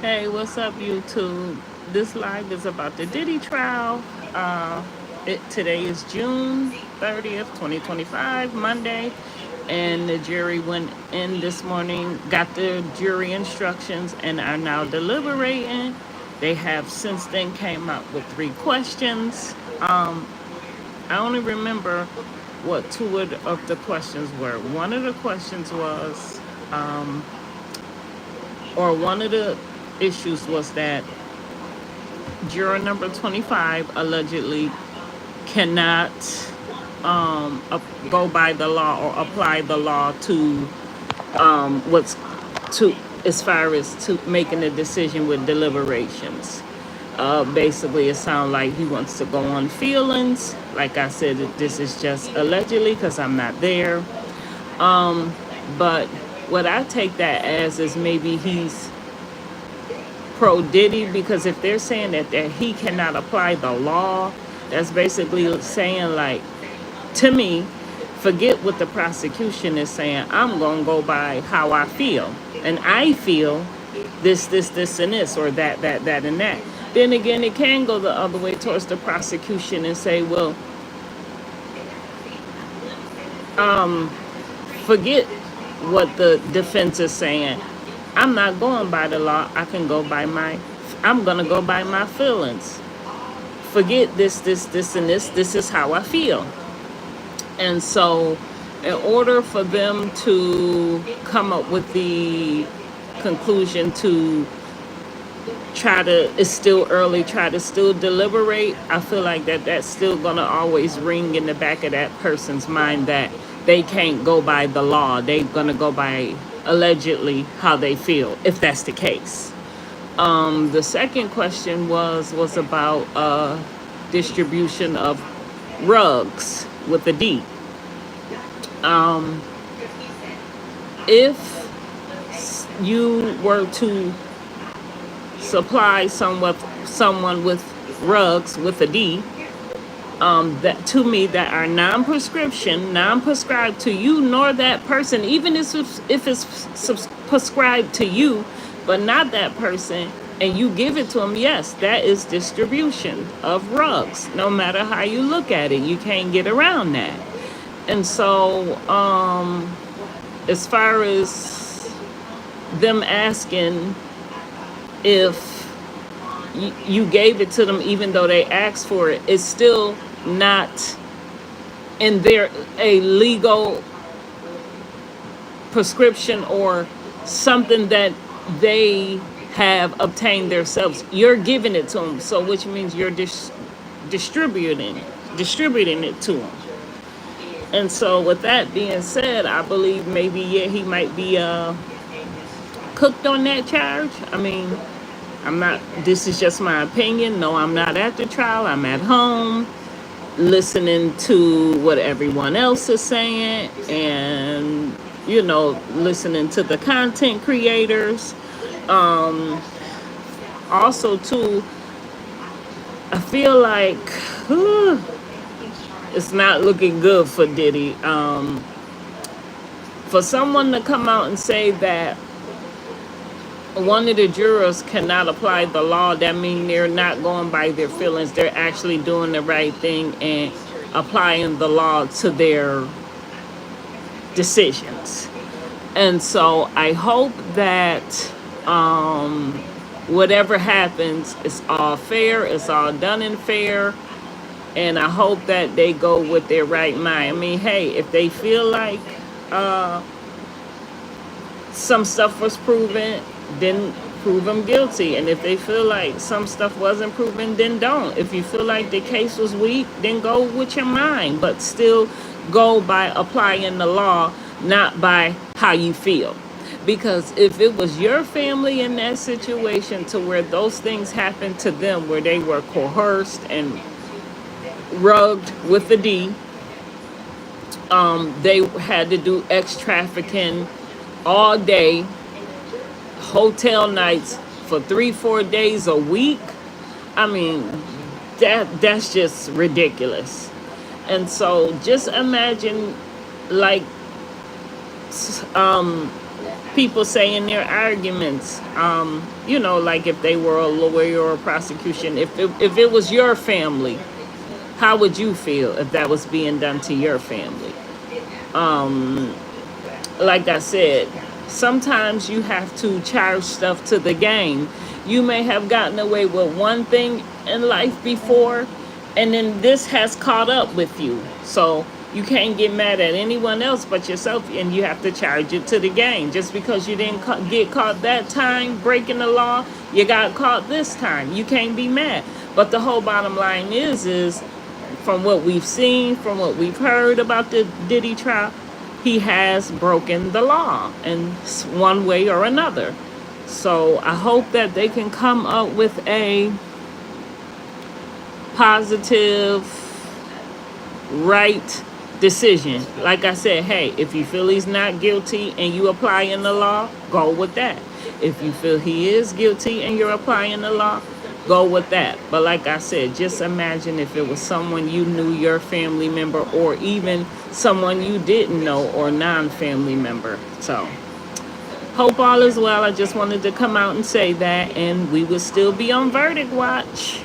Hey, what's up, YouTube? This live is about the Diddy trial. Today is June 30th, 2025, Monday, and the jury went in this morning, got the jury instructions, and are now deliberating. They have since then came up with three questions. I only remember what two of the questions were. One of the questions was, or one of the issues was that juror number 25 allegedly cannot go by the law or apply the law to what's to as far as to making a decision with deliberations. Basically, it sounds like he wants to go on feelings. Like I said, this is just allegedly because I'm not there. But what I take that as is maybe he's pro Diddy, because if they're saying that he cannot apply the law, that's basically saying, like, to me, forget what the prosecution is saying. I'm going to go by how I feel. And I feel this, and this, or that, and that. Then again, it can go the other way towards the prosecution and say, well, forget what the defense is saying. I'm not going by the law. I'm going to go by my feelings. Forget this, and this. This is how I feel. And so, in order for them to come up with the conclusion to it's still early, try to still deliberate, I feel like that's still going to always ring in the back of that person's mind that they can't go by the law. They're going to go by allegedly how they feel, if that's the case. The second question was about distribution of rugs with a D. If you were to supply someone with rugs with a D, that to me that are non-prescribed to you nor that person, even if it's prescribed to you, but not that person, and you give it to them, yes, that is distribution of rugs. No matter how you look at it, you can't get around that. And so, as far as them asking if you gave it to them even though they asked for it, it's still not in their a legal prescription or something that they have obtained themselves. You're giving it to them, so which means you're distributing it to them. And so with that being said, I believe maybe, yeah, he might be cooked on that charge. I mean, this is just my opinion. No, I'm not at the trial. I'm at home listening to what everyone else is saying and, listening to the content creators. Also, too, I feel like it's not looking good for Diddy. For someone to come out and say that one of the jurors cannot apply the law, that means they're not going by their feelings. They're actually doing the right thing and applying the law to their decisions. And so I hope that whatever happens, it's all fair, it's all done in fair, and I hope that they go with their right mind. I mean, hey, if they feel like some stuff was proven, then prove them guilty. And if they feel like some stuff wasn't proven, then don't. If you feel like the case was weak, then go with your mind, but still go by applying the law, not by how you feel. Because if it was your family in that situation to where those things happened to them, where they were coerced and rugged with the D, they had to do ex-trafficking all day, hotel nights for 3-4 days a week. I mean, that's just ridiculous. And so just imagine, like, people say in their arguments, like if they were a lawyer or a prosecution, if it was your family, how would you feel if that was being done to your family? Like I said, sometimes you have to charge stuff to the game. You may have gotten away with one thing in life before, and then this has caught up with you. So you can't get mad at anyone else but yourself, and you have to charge it to the game. Just because you didn't get caught that time breaking the law, you got caught this time. You can't be mad. But the whole bottom line is from what we've seen, from what we've heard about the Diddy trial, he has broken the law in one way or another. So I hope that they can come up with a positive, right decision. Like I said, hey, if you feel he's not guilty and you applying the law, go with that. If you feel he is guilty and you're applying the law, go with that. But like I said, just imagine if it was someone you knew, your family member, or even someone you didn't know or non-family member. So hope all is well. I just wanted to come out and say that, and we will still be on Verdict Watch.